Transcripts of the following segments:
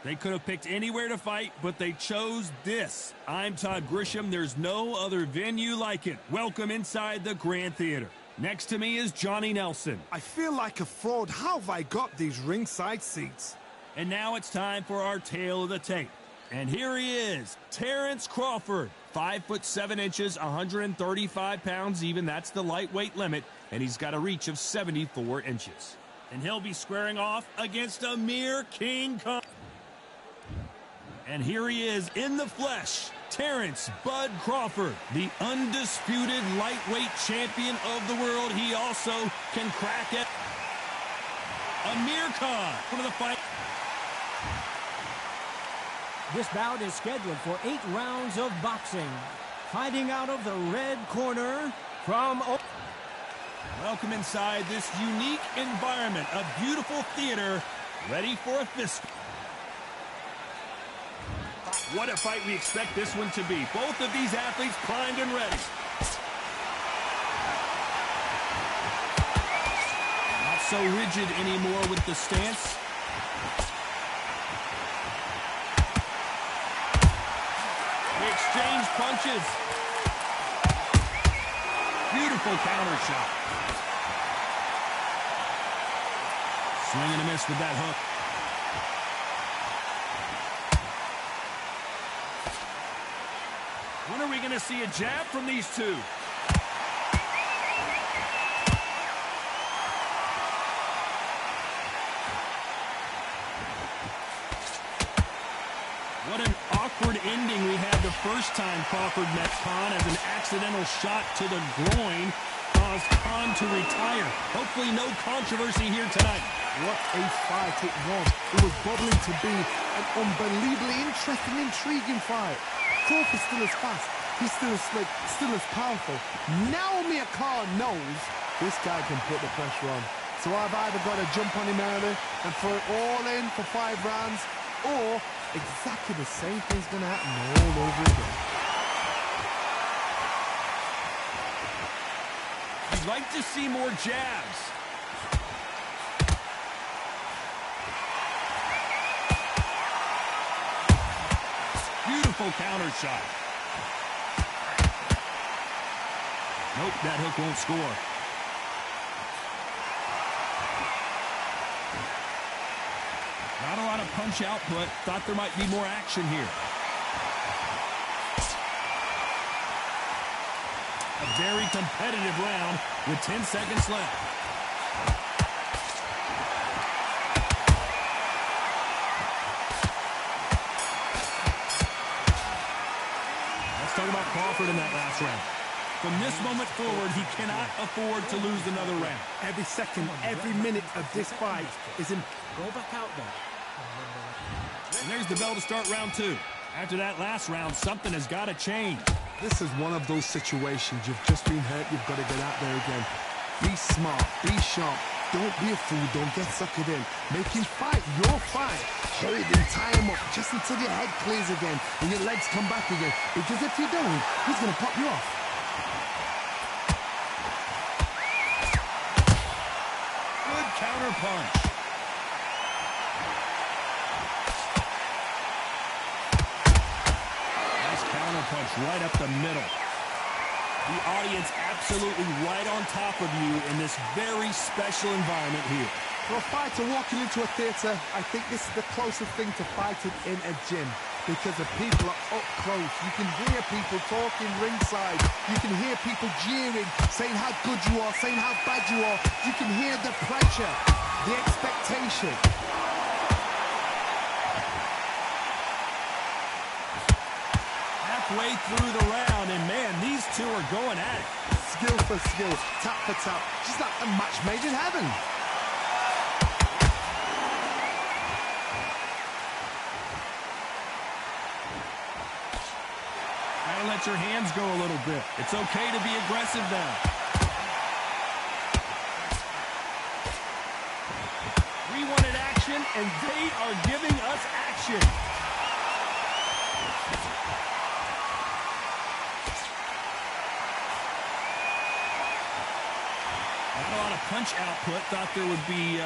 They could have picked anywhere to fight, but they chose this. I'm Todd Grisham. There's no other venue like it. Welcome inside the Grand Theater. Next to me is Johnny Nelson. I feel like a fraud. How have I got these ringside seats? And now it's time for our tale of the tape. And here he is, Terrence Crawford. 5'7", 135 pounds even. That's the lightweight limit. And he's got a reach of 74 inches. And he'll be squaring off against Amir King Khan. And here he is in the flesh, Terrence Bud Crawford, the undisputed lightweight champion of the world. He also can crack it. Amir Khan, one of the fight. This bout is scheduled for 8 rounds of boxing. Fighting out of the red corner from... Welcome inside this unique environment, a beautiful theater, ready for a fist. What a fight we expect this one to be. Both of these athletes primed and ready. Not so rigid anymore with the stance. They exchange punches. Beautiful counter shot. Swing and a miss with that hook. When are we going to see a jab from these two? What an awkward ending we had the first time Crawford met Khan, as an accidental shot to the groin caused Khan to retire. Hopefully no controversy here tonight. What a fight it was. It was bubbling to be an unbelievably interesting, intriguing fight. Crawford's still as fast. He's still as slick, still as powerful. Now Amir Khan knows this guy can put the pressure on. So I've either got to jump on him early and throw it all in for 5 rounds, or exactly the same thing's going to happen all over again. I'd like to see more jabs. Beautiful counter shot. Nope, that hook won't score. Not a lot of punch output. Thought there might be more action here. A very competitive round with 10 seconds left. Let's talk about Crawford in that last round. From this moment forward, he cannot afford to lose another round. Every second, every minute of this fight is in... Go back out there. And there's the bell to start round 2. After that last round, something has got to change. This is one of those situations. You've just been hurt. You've got to get out there again. Be smart. Be sharp. Don't be a fool. Don't get suckered in. Make him fight your fight. Hold him, tie him up just until your head clears again and your legs come back again. Because if you don't, he's going to pop you off. Good counter punch. Nice counter punch right up the middle. The audience absolutely right on top of you in this very special environment here. For a fighter walking into a theatre, I think this is the closest thing to fighting in a gym. Because the people are up close. You can hear people talking ringside. You can hear people jeering, saying how good you are, saying how bad you are. You can hear the pressure, the expectation. Halfway through the round, and man, these two are going at it. Skill for skill, tap for tap, just like a match made in heaven. Gotta let your hands go a little bit. It's okay to be aggressive now. We wanted action, and they are giving us action. Not a lot of punch output. Thought there would be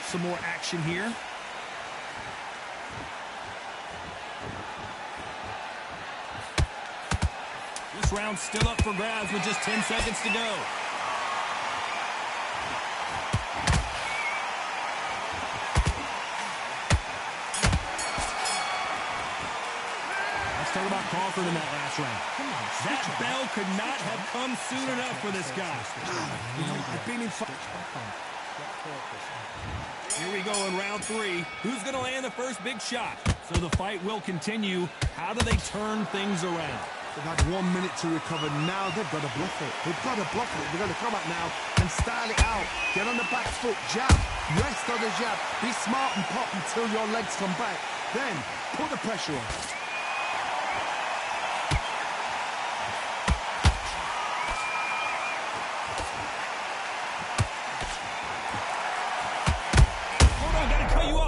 some more action here. This round's still up for grabs with just 10 seconds to go. Let's talk about Crawford in that last round. That bell could not have come soon enough for this guy. I've been in. Here we go in round 3. Who's going to land the first big shot? So the fight will continue. How do they turn things around? They've had 1 minute to recover. Now they've got to bluff it. They've got to bluff it. They've got to come out now and style it out. Get on the back foot, jab, rest on the jab. Be smart and pop until your legs come back. Then put the pressure on.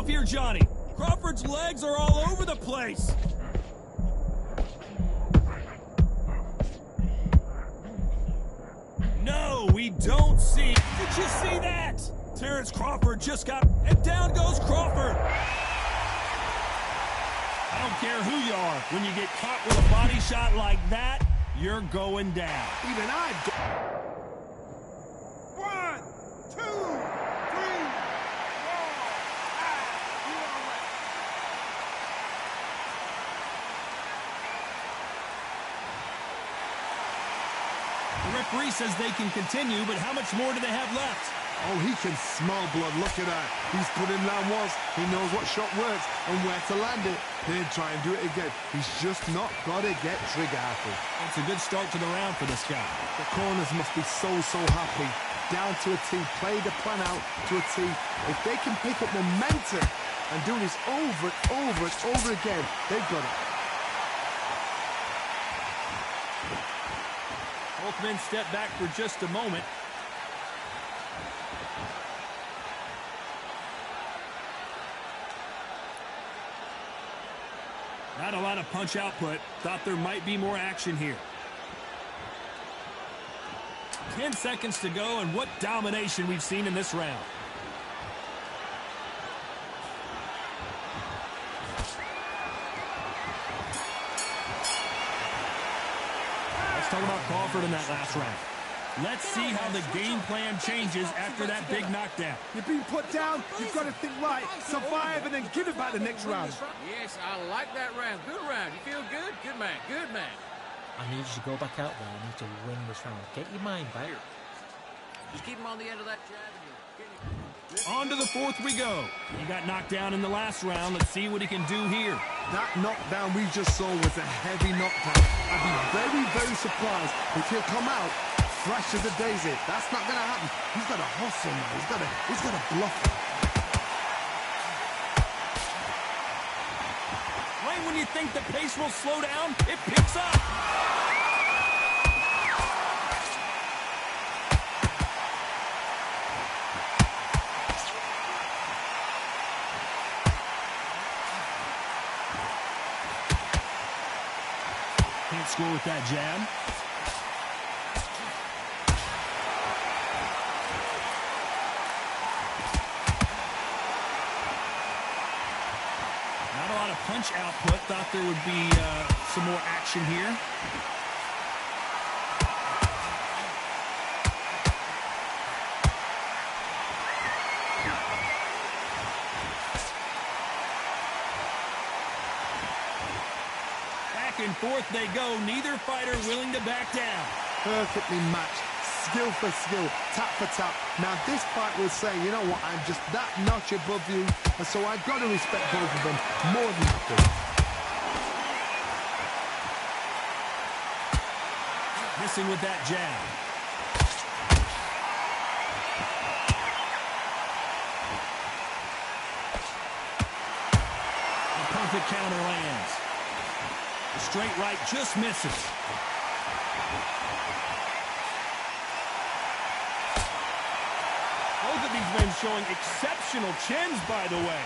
Here, Johnny. Crawford's legs are all over the place. No, we don't see. Did you see that? Terrence Crawford just got... And down goes Crawford. I don't care who you are. When you get caught with a body shot like that, you're going down. Even I'd go... 1, 2, 3... The referee says they can continue, but how much more do they have left? Oh, he can smell blood. Look at that. He's put in land once. He knows what shot works and where to land it. Then try and do it again. He's just not got to get trigger happy. It's a good start to the round for this guy. The corners must be so happy. Down to a T. Play the plan out to a T. If they can pick up momentum and do this over and over again, they've got it. Both men step back for just a moment. Not a lot of punch output. Thought there might be more action here. 10 seconds to go, and what domination we've seen in this round. Let's talk about Crawford in that last round. Let's see how the game plan changes after that big knockdown. You're being put down. You've got to think right. Survive and then give it back the next round. Yes, I like that round. Good round. You feel good? Good man. Good man. I need you to go back out there. I need to win this round. Get your mind back. Just keep him on the end of that jab. On to the fourth we go. He got knocked down in the last round. Let's see what he can do here. That knockdown we just saw was a heavy knockdown. I'd be very, very surprised if he'll come out fresh as a daisy. That's not going to happen. He's got to hustle now. He's got to bluff it. Right when you think the pace will slow down, it picks up. Can't score with that jab. Not a lot of punch output. Thought there would be some more action here. Back and forth they go. Neither fighter willing to back down. Perfectly matched. Skill for skill, tap for tap. Now this fight will say, you know what, I'm just that notch above you, and so I've got to respect both of them more than that. Missing with that jab. The perfect counter lands. The straight right just misses. Both of these men showing exceptional chins, by the way.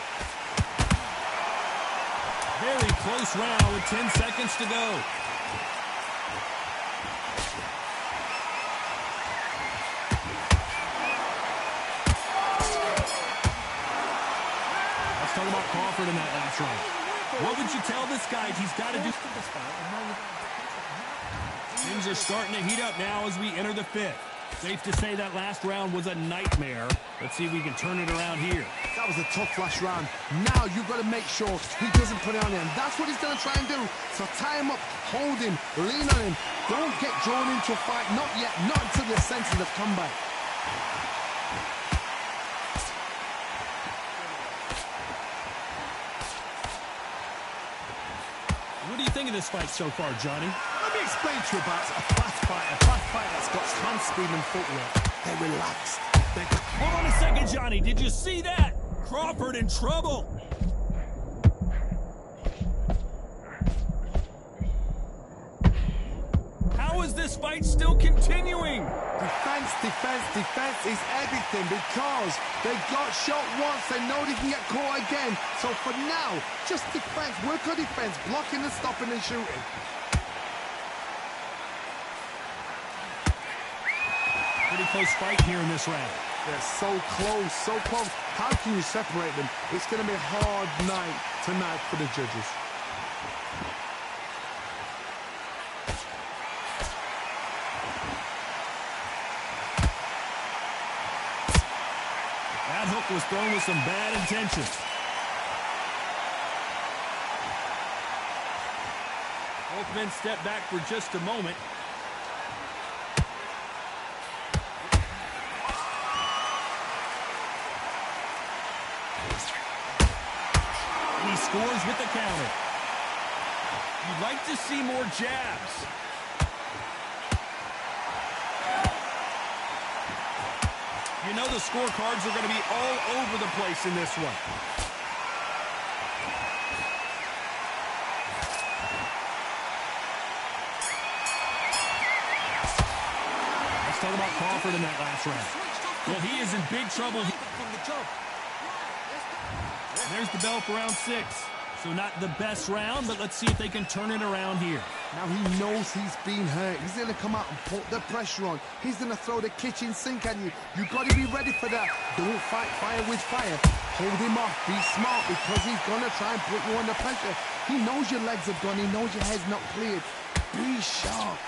Very close round with 10 seconds to go. Let's talk about Crawford in that last round. What would you tell this guy he's got to do? Things things are starting to heat up now as we enter the fifth. Safe to say that last round was a nightmare. Let's see if we can turn it around here. That was a tough last round. Now you've got to make sure he doesn't put it on him. That's what he's going to try and do. So tie him up, hold him, lean on him. Don't get drawn into a fight. Not yet. Not until your senses have come back. What do you think of this fight so far, Johnny? Let me explain to you about a fast fight that's got hand speed and footwork. They're relaxed. Hold on a second, Johnny. Did you see that? Crawford in trouble. How is this fight still continuing? Defense is everything because they got shot once. They know they can get caught again. So for now, just defense. Work on defense. Blocking and stopping and shooting. Pretty close fight here in this round. They're so close, so close. How can you separate them? It's going to be a hard night tonight for the judges. That hook was thrown with some bad intentions. Both men step back for just a moment. And he scores with the counter. You'd like to see more jabs. You know the scorecards are going to be all over the place in this one. Let's talk about Crawford in that last round. Well, he is in big trouble. There's the bell for round 6. So not the best round, but let's see if they can turn it around here. Now he knows he's been hurt. He's going to come out and put the pressure on. He's going to throw the kitchen sink at you. You've got to be ready for that. Don't fight fire with fire. Hold him off. Be smart because he's going to try and put you under pressure. He knows your legs are gone. He knows your head's not cleared. Be sharp.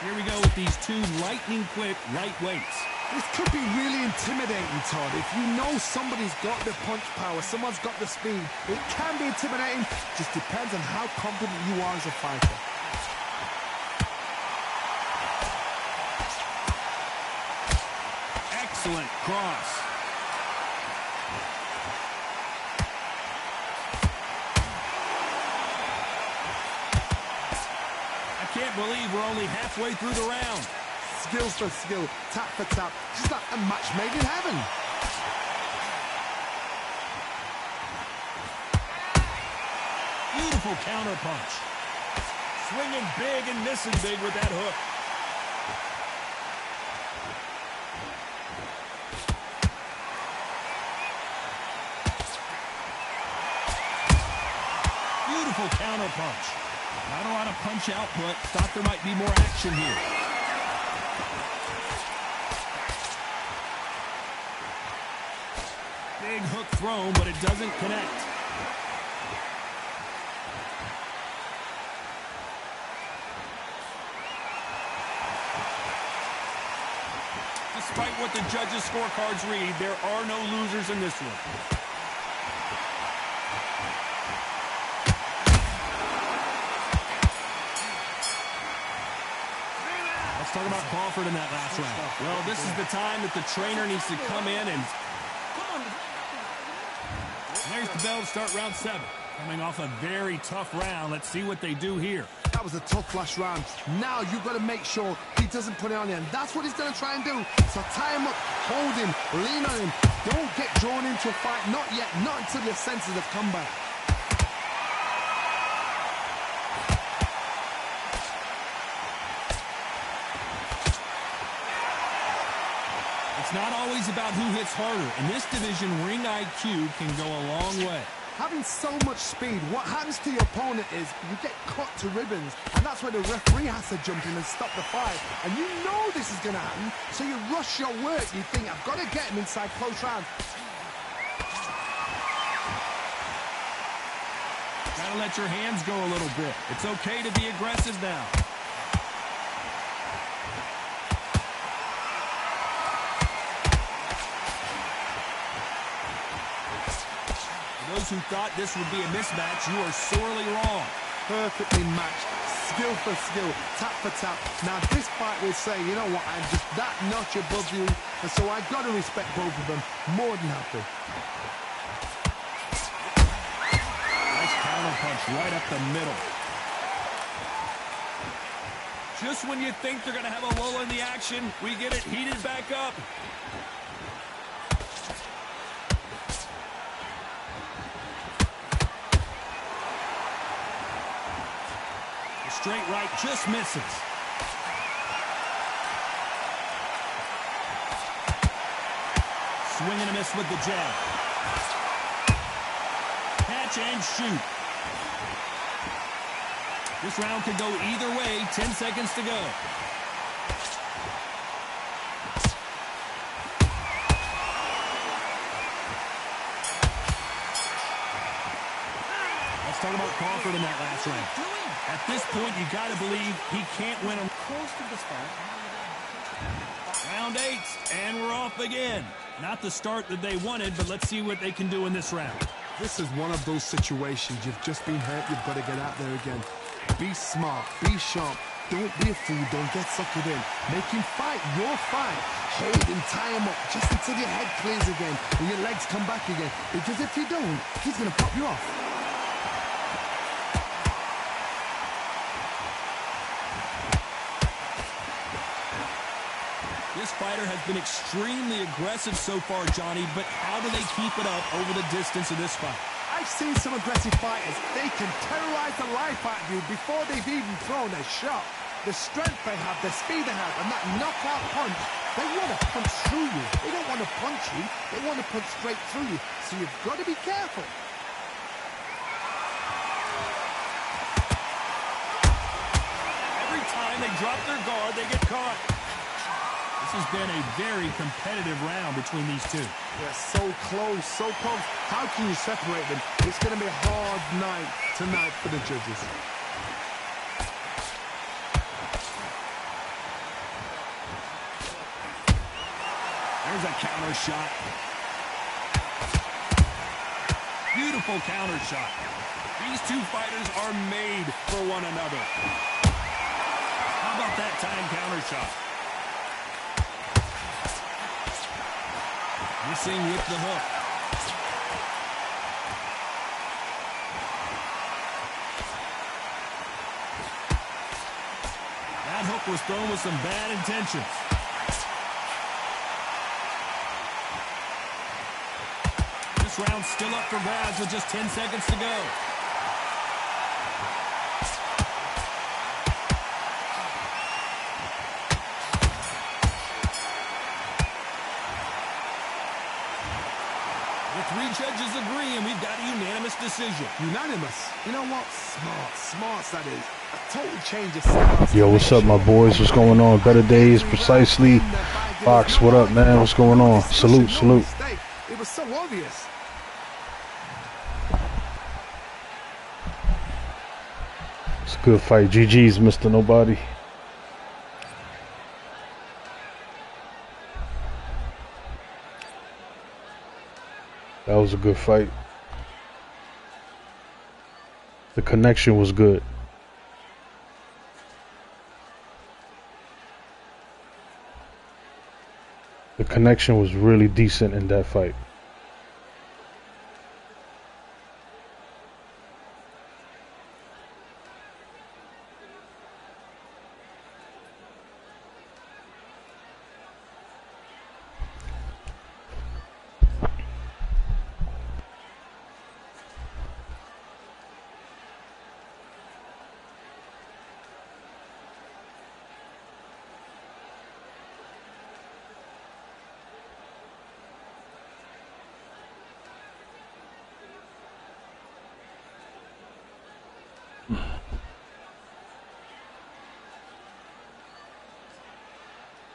Here we go with these two lightning-quick lightweights. This could be really intimidating, Todd. If you know somebody's got the punch power, someone's got the speed, it can be intimidating. Just depends on how confident you are as a fighter. Excellent cross. I can't believe we're only halfway through the round. Skill for skill, tap for tap, just like a match made in heaven. Beautiful counter punch. Swinging big and missing big with that hook. Beautiful counter punch. Not a lot of punch output. Thought there might be more action here. Big hook thrown, but it doesn't connect. Despite what the judges' scorecards read, there are no losers in this one. Let's talk about Crawford in that last round. Well, this is the time that the trainer needs to come in and... There's the bell to start round 7. Coming off a very tough round. Let's see what they do here. That was a tough last round. Now you've got to make sure he doesn't put it on you. And that's what he's going to try and do. So tie him up, hold him, lean on him. Don't get drawn into a fight. Not yet. Not until your senses have come back. It's not always about who hits harder. In this division, ring IQ can go a long way. Having so much speed, what happens to your opponent is you get cut to ribbons, and that's where the referee has to jump in and stop the fight. And you know this is going to happen, so you rush your work. You think, I've got to get him inside close round. Gotta let your hands go a little bit. It's okay to be aggressive now. Those who thought this would be a mismatch, you are sorely wrong. Perfectly matched, skill for skill, tap for tap. Now this fight will say, you know what, I'm just that notch above you, and so I've got to respect both of them. More than happy. Nice counter punch right up the middle. Just when you think they're going to have a lull in the action, we get it heated back up. Straight right just misses. Swing and a miss with the jab. Catch and shoot. This round could go either way. 10 seconds to go. Let's talk about Crawford in that last round. At this point, you got to believe he can't win him. Close to the start. Round 8, and we're off again. Not the start that they wanted, but let's see what they can do in this round. This is one of those situations. You've just been hurt. You've got to get out there again. Be smart. Be sharp. Don't be a fool. Don't get suckered in. Make him fight your fight. Hold him, tie him up, just until your head clears again and your legs come back again. Because if you don't, he's going to pop you off. This fighter has been extremely aggressive so far, Johnny, but how do they keep it up over the distance of this fight? I've seen some aggressive fighters. They can terrorize the life out of you before they've even thrown a shot. The strength they have, the speed they have, and that knockout punch, they want to punch through you. They don't want to punch you. They want to punch straight through you. So you've got to be careful. Every time they drop their guard, they get caught. This has been a very competitive round between these two. They're so close, so close. How can you separate them? It's going to be a hard night tonight for the judges. There's a counter shot. Beautiful counter shot. These two fighters are made for one another. How about that time counter shot? Missing with the hook. That hook was thrown with some bad intentions. This round's still up for grabs with just 10 seconds to go. Three judges agree, and we've got a unanimous decision. Unanimous? You know what? Smart, that is. A total change of stance. Yo, what's up, my boys? What's going on? Better Days, Precisely. Fox, what up, man? What's going on? Salute. It was so obvious. It's a good fight. GG's, Mr. Nobody. That was a good fight. The connection was good. The connection was really decent in that fight.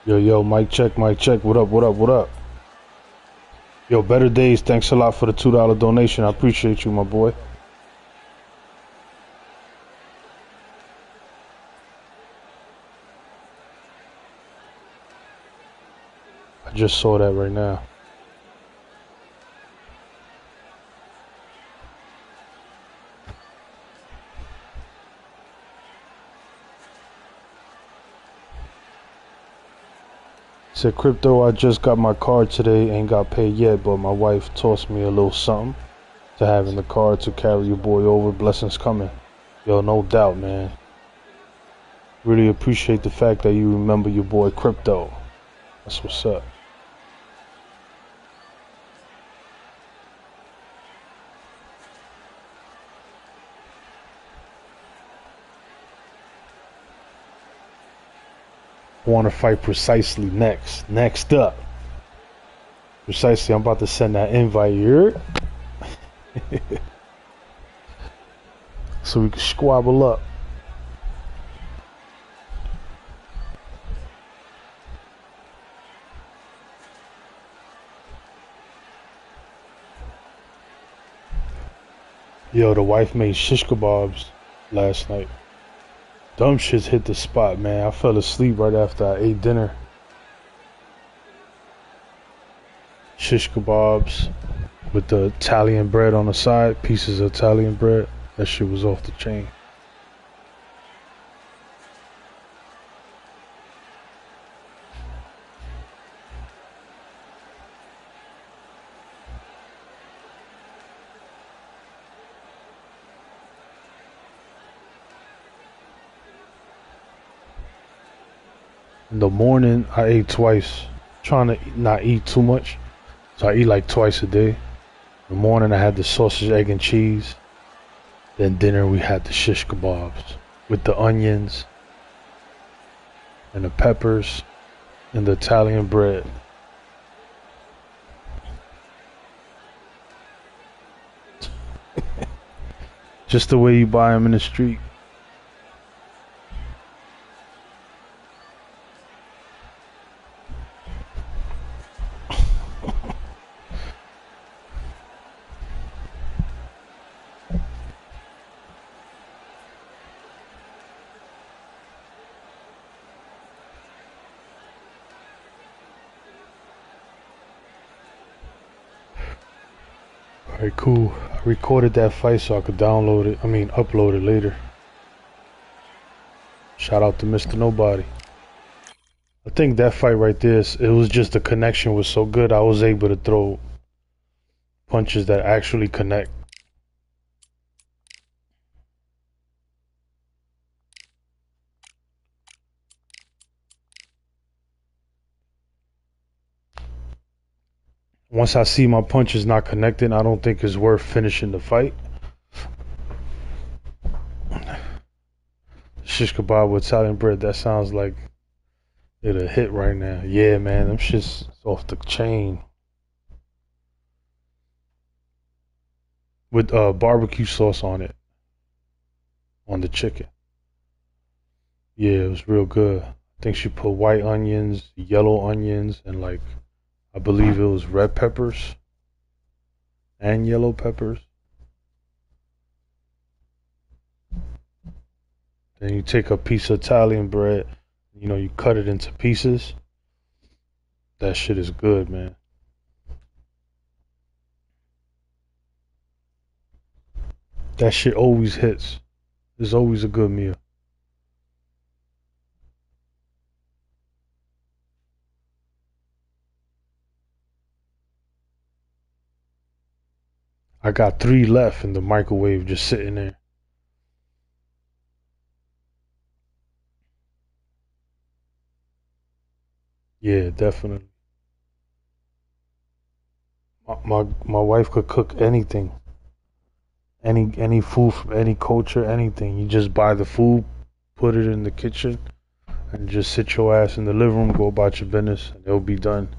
Yo, mic check, mic check. What up, what up, what up? Yo, Better Days, thanks a lot for the $2 donation. I appreciate you, my boy. I just saw that right now. Said, Crypto, I just got my card today, ain't got paid yet, but my wife tossed me a little something to have in the car to carry your boy over. Blessings coming. Yo, no doubt, man. Really appreciate the fact that you remember your boy Crypto. That's what's up. Want to fight Precisely next. Next up. Precisely, I'm about to send that invite here. So we can squabble up. Yo, the wife made shish kebabs last night. Dumb shits hit the spot, man. I fell asleep right after I ate dinner. Shish kebabs with the Italian bread on the side, pieces of Italian bread. That shit was off the chain. In the morning, I ate twice, trying to not eat too much. So I eat like twice a day. In the morning, I had the sausage, egg, and cheese. Then dinner, we had the shish kebabs with the onions and the peppers and the Italian bread. Just the way you buy them in the street. Alright, cool. I recorded that fight so I could upload it later. Shout out to Mr. Nobody. I think that fight right there, it was just the connection was so good, I was able to throw punches that actually connect. Once I see my punches not connecting, I don't think it's worth finishing the fight. Shish kebab with Italian bread, that sounds like it'll hit right now. Yeah, man, them shit's off the chain. With barbecue sauce on it. On the chicken. Yeah, it was real good. I think she put white onions, yellow onions, and like, I believe it was red peppers and yellow peppers. Then you take a piece of Italian bread, you cut it into pieces. That shit is good, man. That shit always hits. It's always a good meal. I got 3 left in the microwave just sitting there. Yeah, definitely. My wife could cook anything. Any food from any culture, anything. You just buy the food, put it in the kitchen, and just sit your ass in the living room, go about your business, and it'll be done.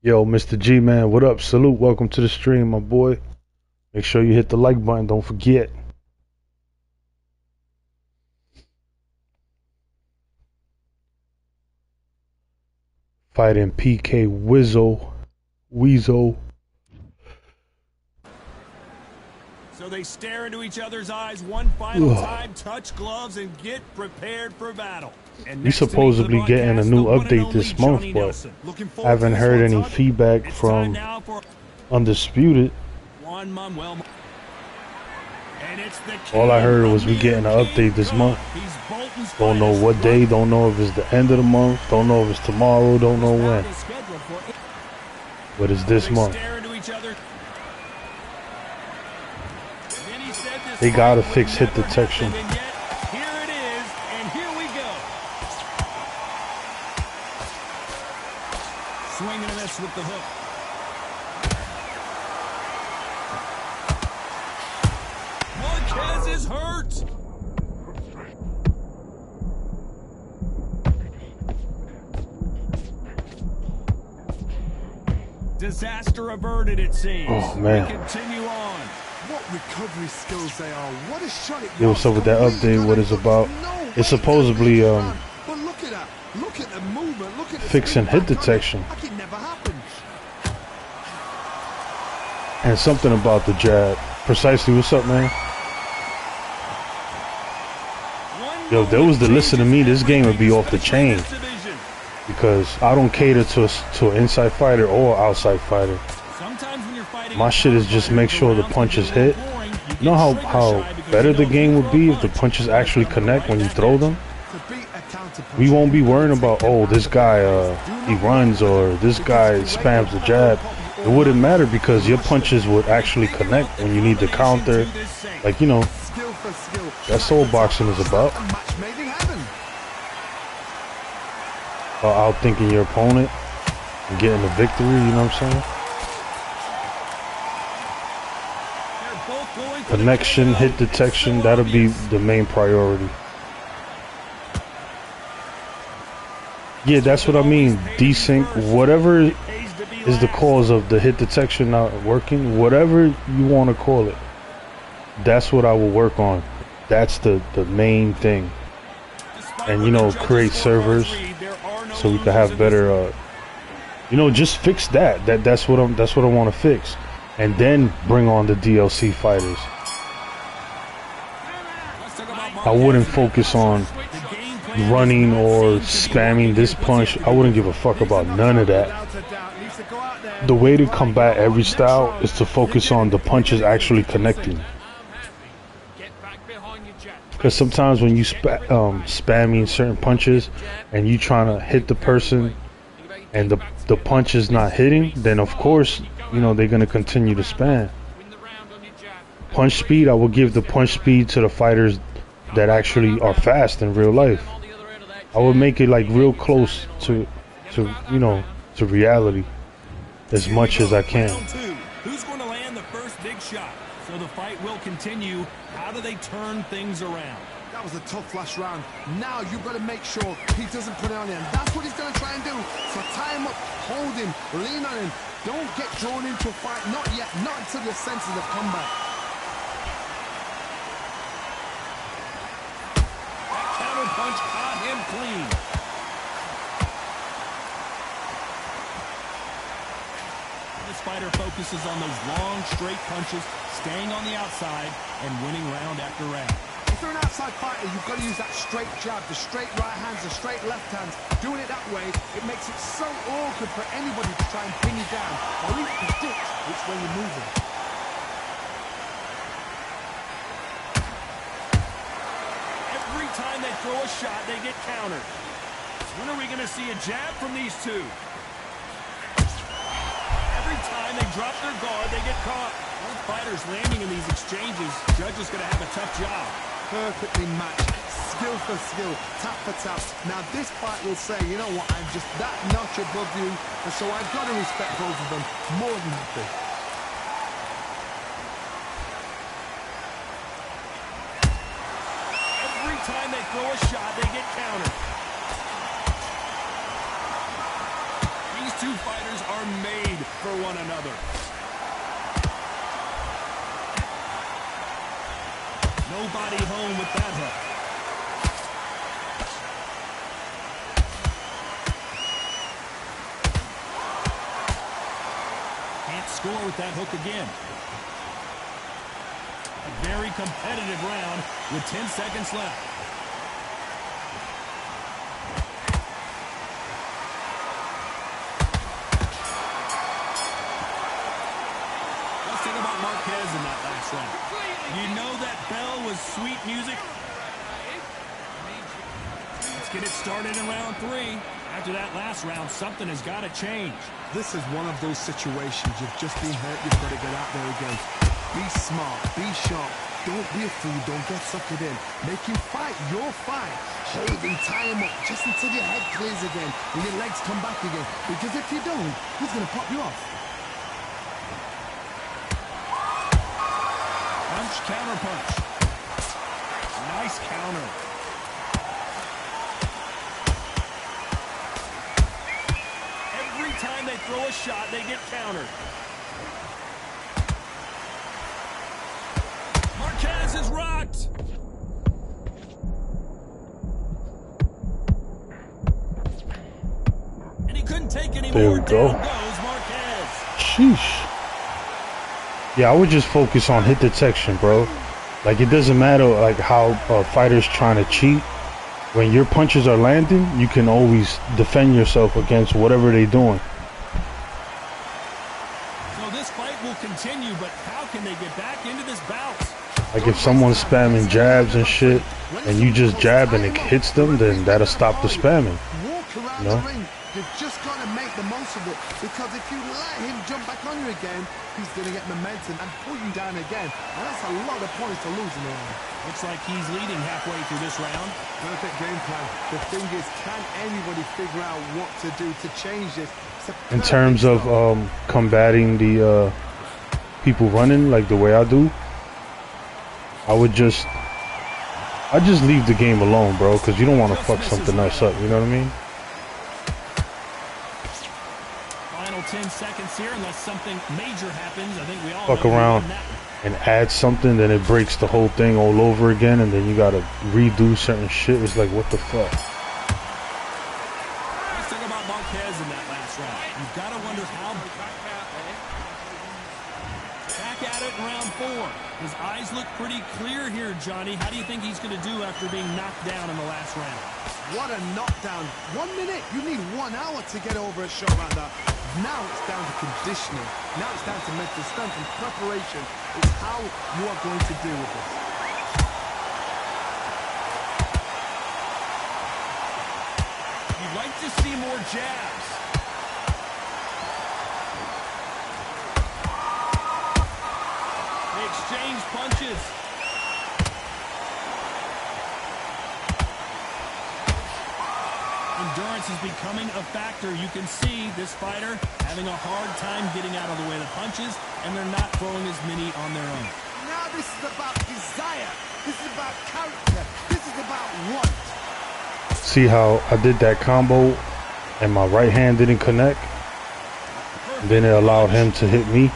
Yo, Mr. G, man, what up? Salute. Welcome to the stream, my boy. Make sure you hit the like button. Don't forget. Fighting PK Weasel. So they stare into each other's eyes one final time, touch gloves, and get prepared for battle. And He's supposedly getting a new update this month, but I haven't heard any feedback from Undisputed. All I heard was we getting an update this month. Don't know what day, don't know if it's the end of the month, don't know if it's tomorrow, don't know when. But it's this month. They gotta fix hit detection. Here it is, and here we go. Swinging and miss with the hook. Marquez is hurt. Disaster averted, it seems. Oh, man. We continue on. What recovery skills they are. What a shot it was. Yo, what's up with that update? What it's about? It's supposedly But look at that. Look at the movement. Look at the fixing hit detection. like it never happened. And something about the jab. Precisely, what's up, man? Yo, if there was to listen to me, this game would be off the chain. Because I don't cater to an inside fighter or outside fighter. My shit is just make sure the punches hit. You know how better the game would be if the punches actually connect when you throw them? We won't be worrying about, oh, this guy, he runs, or this guy spams the jab. It wouldn't matter because your punches would actually connect when you need to counter. Like, you know, that's all boxing is about. Outthinking your opponent and getting the victory, you know what I'm saying? Connection, hit detection, that'll be the main priority. Yeah, that's what I mean. Desync, whatever is the cause of the hit detection not working, whatever you want to call it, that's what I will work on. That's the main thing. And, you know, create servers so we can have better, you know, just fix that. That's what I want to fix. And then bring on the DLC fighters. I wouldn't focus on running or spamming this punch. I wouldn't give a fuck about none of that. The way to combat every style is to focus on the punches actually connecting. Because sometimes when you spamming certain punches and you trying to hit the person and the punch is not hitting, then of course, you know, they're going to continue to spam. Punch speed, I will give the punch speed to the fighters that actually are fast in real life. I would make it like real close to you know, to reality as much as I can. Who's going to land the first big shot? So the fight will continue. How do they turn things around? That was a tough last round. Now you've got to make sure he doesn't put it on him. That's what he's going to try and do. So tie him up, hold him, lean on him. Don't get drawn into a fight. Not yet. Not until your senses have come back. That counter punch caught him clean. This fighter focuses on those long, straight punches, staying on the outside and winning round after round. If you're an outside fighter, you've got to use that straight jab, the straight right hands, the straight left hands. Doing it that way, it makes it so awkward for anybody to try and pin you down or even predict which way you're moving. Every time they throw a shot, they get countered. When are we going to see a jab from these two? Every time they drop their guard, they get caught. Both fighters landing in these exchanges. Judge is going to have a tough job. Perfectly matched, skill for skill, tap for tap. Now this fight will say, you know what, I'm just that notch above you, and so I've got to respect both of them more than happy. Every time they throw a shot, they get countered. These two fighters are made for one another. Nobody home with that hook. Can't score with that hook again. A very competitive round with 10 seconds left. Let's think about Marquez in that last round. You know that bell was sweet music. Let's get it started in round 3. After that last round, something has got to change. This is one of those situations. You've just been hurt. You've got to get out there again. Be smart. Be sharp. Don't be a fool. Don't get suckered in. Make him fight your fight. Hold him, tie him up just until your head clears again and your legs come back again. Because if you don't, he's going to pop you off. Punch, counter punch. Nice counter. Every time they throw a shot, they get countered. Marquez is rocked. And he couldn't take any There more. we go. Down goes Marquez. Sheesh. Yeah, I would just focus on hit detection, bro. Like, it doesn't matter, like, how a fighter's trying to cheat. When your punches are landing, you can always defend yourself against whatever they're doing. So this fight will continue, but how can they get back into this bout? Like, if someone's spamming jabs and shit, and you just jab and it hits them, then that'll stop the spamming. Walk around No? the ring. You've just got to make the most of it. Because if you let him jump back on you again, he's going to get momentum and pull you down again. And that's a lot of points to lose in the round. Looks like he's leading halfway through this round. Perfect game plan. The thing is, can anybody figure out what to do to change this? In terms of combating the people running like the way I do, I just leave the game alone, bro, because you don't want to fuck something else up, you know what I mean? Final 10 seconds here, unless something major happens. I think we all Fuck know who around won that. and add something, then it breaks the whole thing all over again, and then you gotta redo certain shit. It's like, what the fuck? Let's talk about Marquez in that last round. You've got to wonder how. Back at it in round 4. His eyes look pretty clear here, Johnny. How do you think he's going to do after being knocked down in the last round? What a knockdown. 1 minute. You need 1 hour to get over a shot like that. Now it's down to conditioning. Now it's down to mental strength and preparation. It's how you are going to deal with this. You'd like to see more jabs. They exchange punches. Endurance is becoming a factor. You can see this fighter having a hard time getting out of the way of the punches, and they're not throwing as many on their own. Now this is about desire. This is about character. This is about want. See how I did that combo and my right hand didn't connect? And then it allowed him to hit me.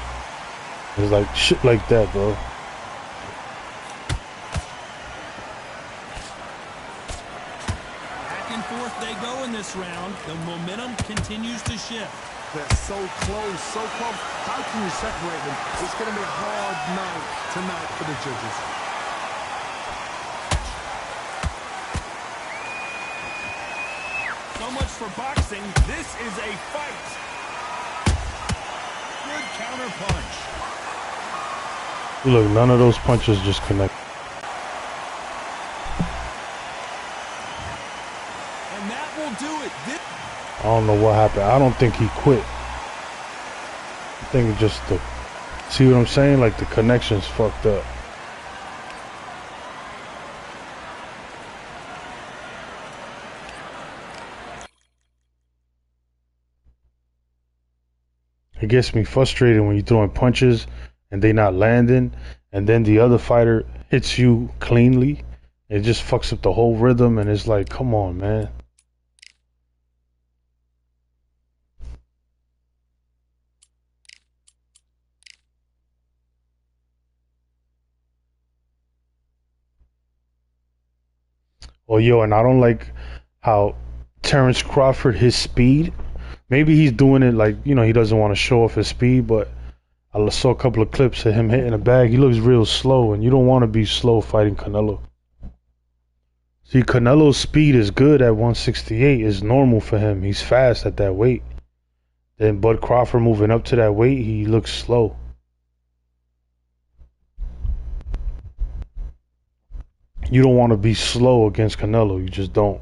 It's like shit like that, bro. Back and forth they go in this round. The momentum continues to shift. They're so close, so close. How can you separate them? It's going to be a hard night tonight for the judges. So much for boxing. This is a fight. Good counter punch. Look, none of those punches just connect. And that will do it. I don't know what happened. I don't think he quit. I think it's just the... See what I'm saying? Like, the connection's fucked up. It gets me frustrated when you're throwing punches and they not landing, and then the other fighter hits you cleanly. It just fucks up the whole rhythm, and it's like, come on, man. Oh, yo, and I don't like how Terrence Crawford, his speed, maybe he's doing it like, you know, he doesn't want to show off his speed, but I saw a couple of clips of him hitting a bag. He looks real slow, and you don't want to be slow fighting Canelo. See, Canelo's speed is good at 168. It's normal for him. He's fast at that weight. Then Bud Crawford moving up to that weight, he looks slow. You don't want to be slow against Canelo. You just don't.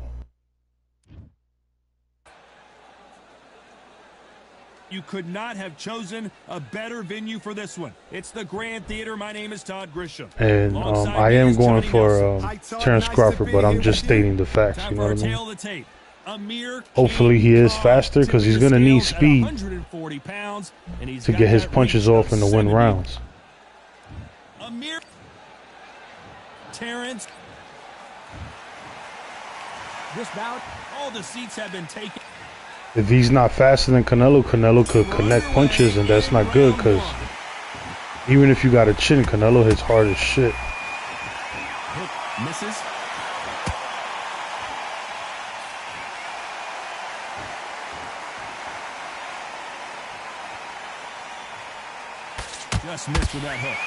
You could not have chosen a better venue for this one. It's the Grand Theater. My name is Todd Grisham. And I am going for Terrence Crawford, but I'm just stating the facts. You know what I mean? Hopefully he is faster because he's going to need speed to get his punches off and to win rounds. Terrence. This bout, all the seats have been taken. If he's not faster than Canelo, Canelo could connect punches, and that's not good because even if you got a chin, Canelo hits hard as shit. Hit, misses. Just missed with that hook.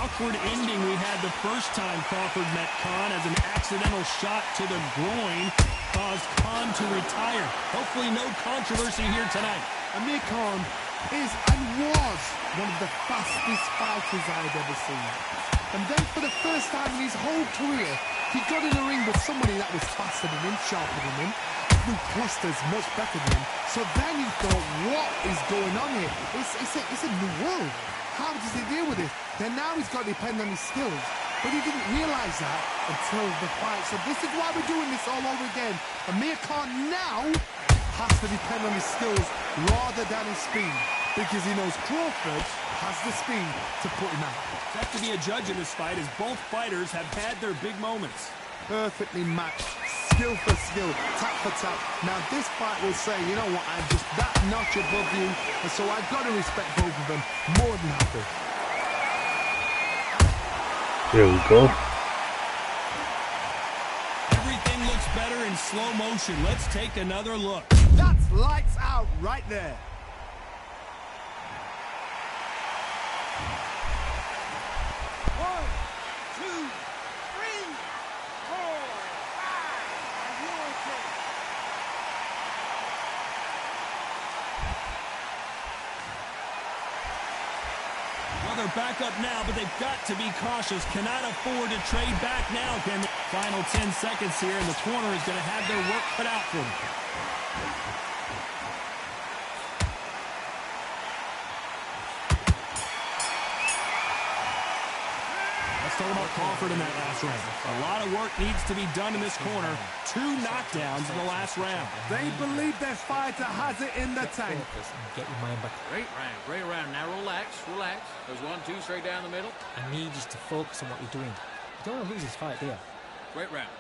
Awkward ending we had the first time Crawford met Khan, as an accidental shot to the groin caused Khan to retire. Hopefully no controversy here tonight. Amir Khan is and was one of the fastest fighters I've ever seen. And then for the first time in his whole career, he got in the ring with somebody that was faster than him, sharper than him, threw clusters much better than him. So then he thought, what is going on here? It's a new world. How does he deal with it? Then now he's got to depend on his skills. But he didn't realise that until the fight. So this is why we're doing this all over again. Amir Khan now has to depend on his skills rather than his speed. Because he knows Crawford has the speed to put him out. Tough to be a judge in this fight, as both fighters have had their big moments. Perfectly matched, skill for skill, tap for tap. Now this fight will say, you know what, I'm just that notch above you, and so I've got to respect both of them more than happy. There we go. Everything looks better in slow motion. Let's take another look. That's lights out right there. They're back up now, but they've got to be cautious. Cannot afford to trade back now. Can the final 10 seconds here, and the corner is going to have their work cut out for them. Let's talk about Crawford in that last round. A lot of work needs to be done in this corner. 2 knockdowns in the last round. They believe their fighter has it in the tank. Get your mind back. Great round, great round. Now relax, relax. There's 1, 2 straight down the middle. I need you to focus on what you're doing. You don't want to lose this fight, do you? Great round.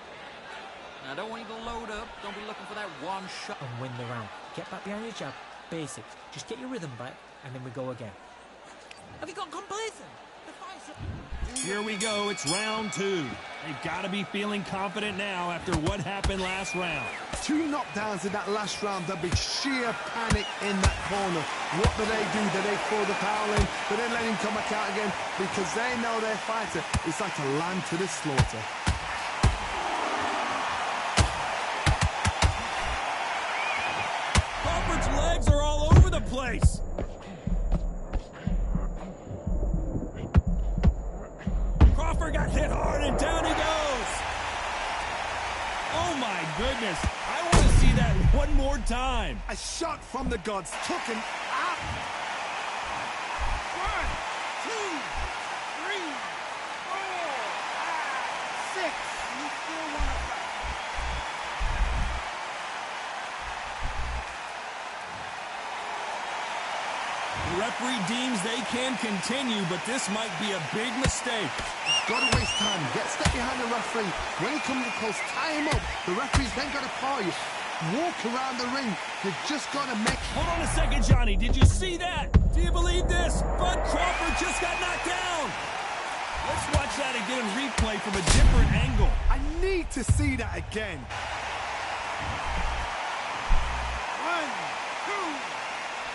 Now don't want you to load up. Don't be looking for that one shot. And win the round. Get back behind your jab. Basics. Just get your rhythm back, and then we go again. Have you got complacent? The fight's up. Here we go. It's round 2. They've got to be feeling confident now after what happened last round. 2 knockdowns in that last round. There'll be sheer panic in that corner. What do? Do they throw the towel in? Do they let him come back out again? Because they know their fighter is like a lamb to the slaughter. Crawford's legs are all over the place. Crawford got hit hard, and down he goes. Oh, my goodness. I want to see that one more time. A shot from the gods took him out. 1, 2, 3, 4, 5, 6. You still want to fight. The referee deems they can continue, but this might be a big mistake. Got to waste time. Step behind the referee. When he comes close, tie him up. The referee's then got to paw you. walk around the ring. You've just got to make... Hold on a second, Johnny. Did you see that? Do you believe this? Bud Crawford just got knocked down. Let's watch that again in replay from a different angle. I need to see that again. 1, 2,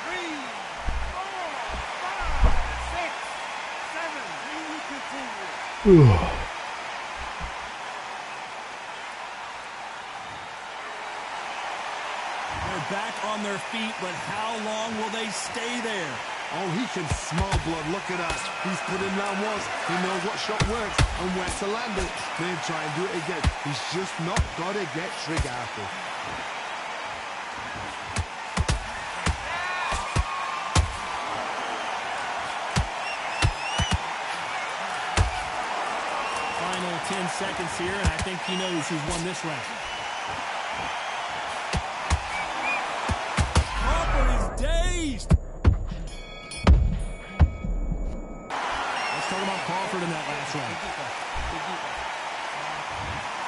3, 4, 5, 6, 7. We will continue. They're back on their feet, but how long will they stay there? Oh, he can smell blood. Look at that. He's put in round once. He knows what shot works and where to land it. Then try and do it again. He's just not got to get trigger happy. Final 10 seconds here, and I think he knows who's won this round. Crawford is dazed. Talk about Crawford in that last round.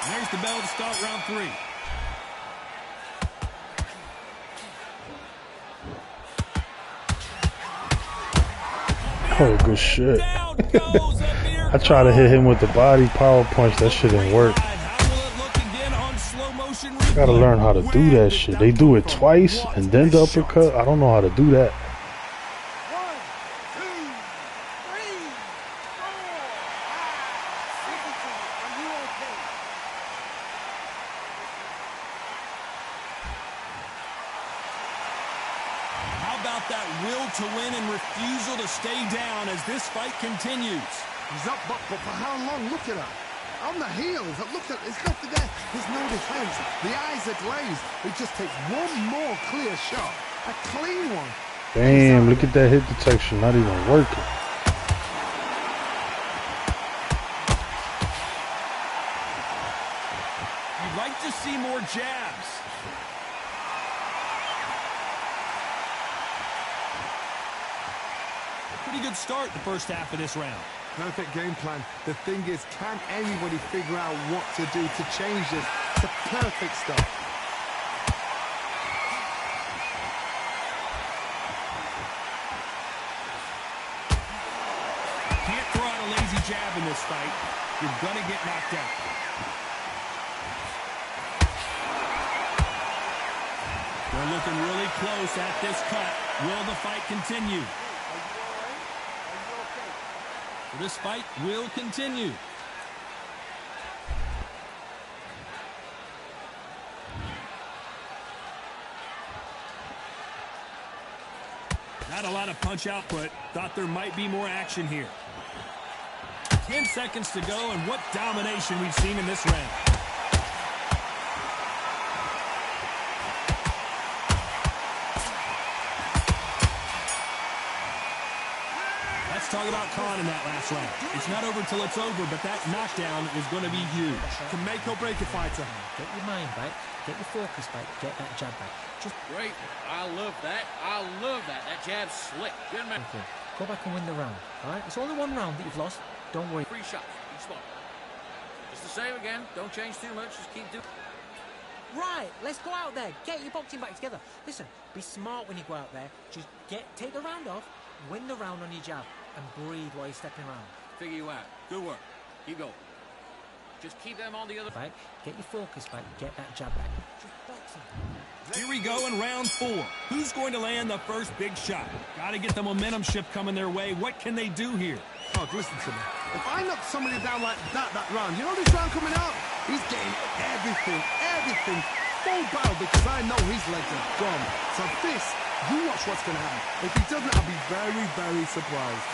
And there's the bell to start round 3. Oh, good shit. I tried to hit him with the body power punch. That shit didn't work. Gotta learn how to do that shit. They do it twice and then the uppercut. I don't know how to do that. That will to win and refusal to stay down as this fight continues. He's up, but for how long? Look at that. On the heels. Look at there's nothing there. There's no defense. The eyes are glazed. It just takes one more clear shot. A clean one. Damn, look at that hit detection. Not even working. You'd like to see more jabs. Pretty good start the first half of this round. Perfect game plan. The thing is, can anybody figure out what to do to change this? It's a perfect start. Can't throw out a lazy jab in this fight. You're going to get knocked out. They're looking really close at this cut. Will the fight continue? This fight will continue. Not a lot of punch output. Thought there might be more action here. 10 seconds to go, and what domination we've seen in this round. Talk about Khan in that last round. It's not over till it's over, but that knockdown is going to be huge. Can make or break a fighter. Get your mind back, get your focus back, get that jab back. Just great. I love that. I love that. That jab's slick. Good man. okay. Go back and win the round. All right? It's only one round that you've lost. Don't worry. 3 shots. Each spot. Just the same again. Don't change too much. Just keep doing. Right, let's go out there. Get your boxing back together. Listen, be smart when you go out there. Just take the round off, win the round on your jab, and breathe while you're stepping around. Figure you out. Good work. Keep going. Just keep them on the other. Back, get your focus back, get that jab back. Just boxing. Here we go in round 4. Who's going to land the first big shot? Got to get the momentum shift coming their way. What can they do here? Oh, listen to me. If I knock somebody down like that round, you know this round coming out? He's getting everything full barrel because I know his legs are gone. So this, you watch what's going to happen. If he doesn't, I'll be very, very surprised.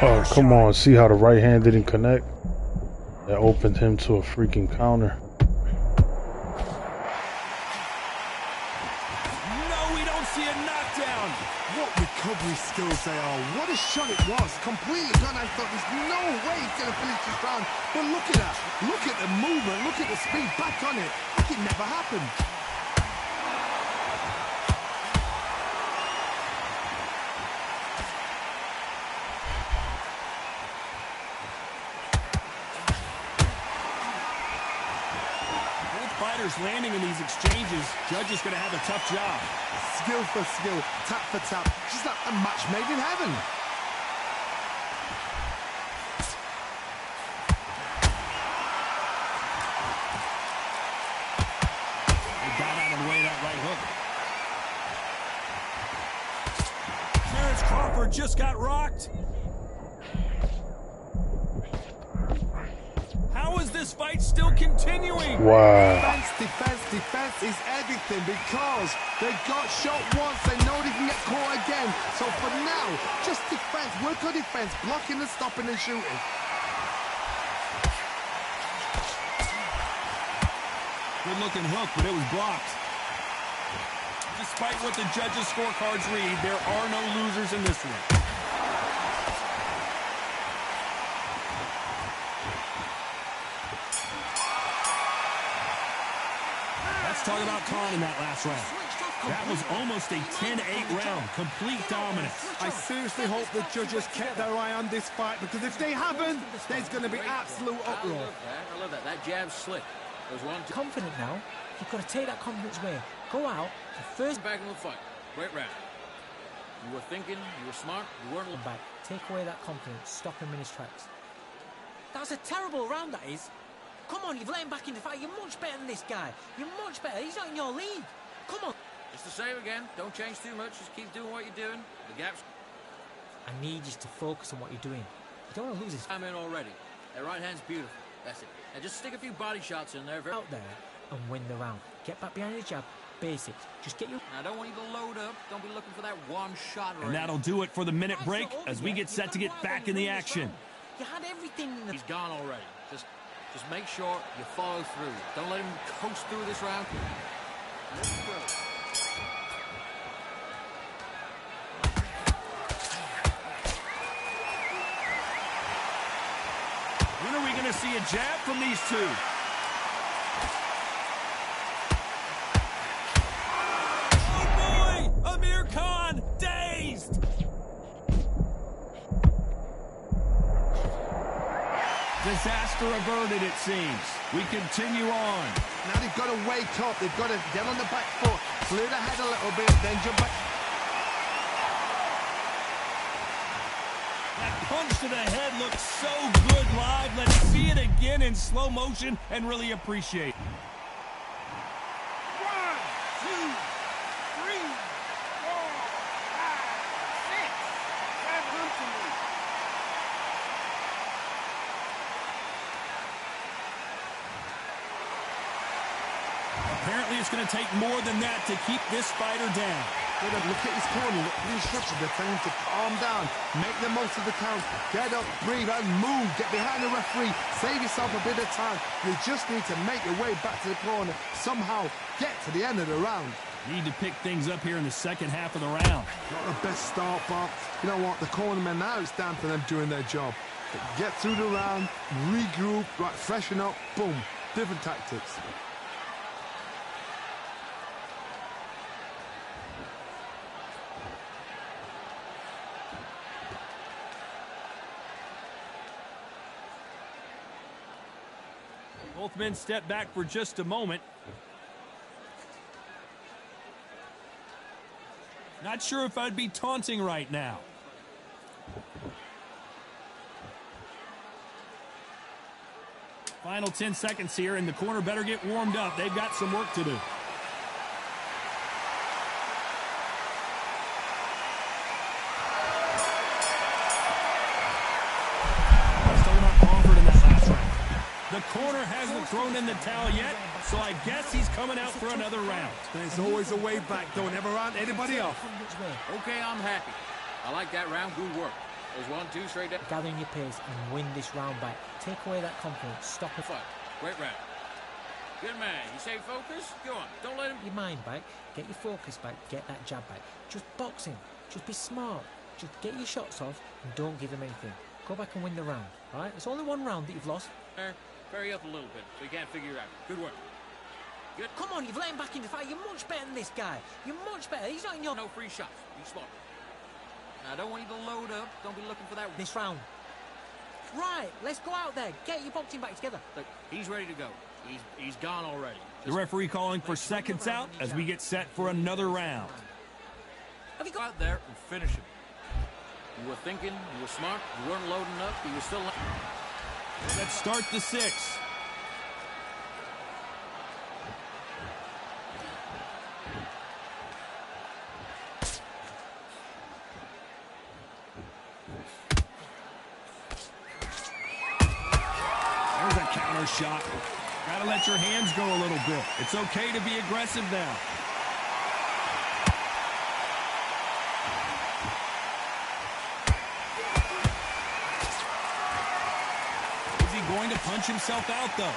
Oh, come on. See how the right hand didn't connect? That opened him to a freaking counter. No, we don't see a knockdown. What recovery skills they are. What a shot it was. Completely done. I thought there's no way he's going to finish this round. But look at that. Look at the movement. Look at the speed. Back on it. Like it never happened. fighters landing in these exchanges, Judge is going to have a tough job. Skill for skill, tap for tap. Just like a match made in heaven. They got out of the way of that right hook. Terrence Crawford just got rocked. How is this fight still continuing? Wow. Defense is everything because they got shot once. They know they can get caught again. So for now, just defense. Work on defense, blocking and stopping and shooting. Good looking hook, but it was blocked. Despite what the judges' scorecards read, there are no losers in this one. Talk about Khan in that last round. That was almost a 10-8 round. Complete dominance. I seriously hope the judges kept their eye on this fight, because if they haven't, there's going to be absolute uproar. I love that. That jab's slick. There's one. Confident now. You've got to take that confidence away. Go out. The first Back in the fight. Great round. You were thinking. You were smart. You weren't looking back. Take away that confidence. Stop him in his tracks. That's a terrible round, that is. Come on, you've let him back in the fight. You're much better than this guy. You're much better. He's not in your league. Come on. It's the same again. Don't change too much. Just keep doing what you're doing. The gap's... I need you to focus on what you're doing. You don't want to lose this. I'm in already. That right hand's beautiful. That's it. And just stick a few body shots in there. Out there and win the round. Get back behind the jab. Basics. Just get your... Now, I don't want you to load up. Don't be looking for that one shot. And that'll do it for the minute break as we get set to get back in the action. You had everything in the... He's gone already. Just make sure you follow through. Don't let him coast through this round. Let's go. When are we going to see a jab from these two? Oh boy! Amir Khan dazed! Disaster averted, it seems. We continue on. Now they've got to wake up. They've got to get on the back foot, clear the head a little bit, then jump back. That punch to the head looks so good live. Let's see it again in slow motion and really appreciate it. 1, 2, 3, 4, 5, 6. Grab onto me. Apparently it's going to take more than that to keep this fighter down. Look at his corner. Look at the instructions. They're telling him to calm down. Make the most of the count. Get up, breathe, and move. Get behind the referee. Save yourself a bit of time. You just need to make your way back to the corner. Somehow get to the end of the round. Need to pick things up here in the second half of the round. Not the best start, but you know what? The cornermen, now it's down to them doing their job. Get through the round, regroup, right, freshen up, boom. Different tactics. Both men step back for just a moment. Not sure if I'd be taunting right now. Final 10 seconds here, and the corner better get warmed up. They've got some work to do. The corner hasn't thrown in the towel yet, so I guess he's coming out for another round. There's always a way back. Don't ever round anybody off. Okay, I'm happy. I like that round. Good work. There's 1, 2 straight down. Gathering your pace and win this round back. Take away that confidence. Stop it. Fight. Great round. Good man. You say focus? Go on. Don't let him... Your mind back. Get your focus back. Get that jab back. Just box him. Just be smart. Just get your shots off and don't give him anything. Go back and win the round. All right? It's only one round that you've lost. Hurry up a little bit so you can't figure it out. Good work. Good. Come on, you've let him back in the fight. You're much better than this guy. You're much better. He's not in your... No free shots. Be smart. Now, I don't want you to load up. Don't be looking for that... This round. Right, let's go out there. Get your boxing back together. Look, he's ready to go. He's gone already. The referee calling for seconds out as we get set for another round. Have you got out there and finish him? You were thinking, you were smart, you weren't loading up, you were still... Let's start the 6. There's a counter shot. Gotta let your hands go a little bit. It's okay to be aggressive now. Is he going to punch himself out, though?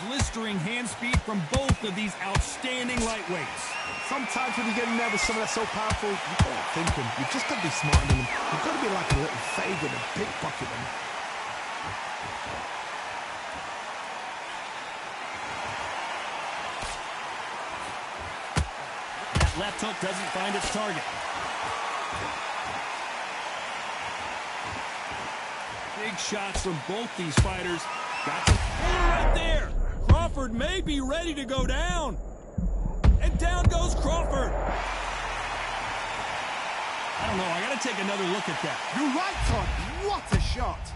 Blistering hand speed from both of these outstanding lightweights. Sometimes when you get nervous, someone that's so powerful, you can't think him. You've just got to be smarter than him. You've got to be like a little Fagan and pickpocket him. That left hook doesn't find its target. Big shots from both these fighters. Got the right there. Crawford may be ready to go down. And down goes Crawford. I don't know. I got to take another look at that. You're right, Todd. What a shot.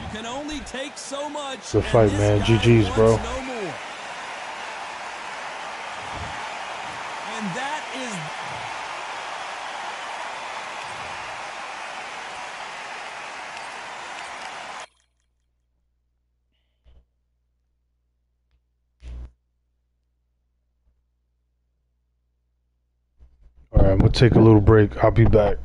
You can only take so much. Good fight, man. GG's, bro. No more. And that is... All right, I'm gonna take a little break. I'll be back.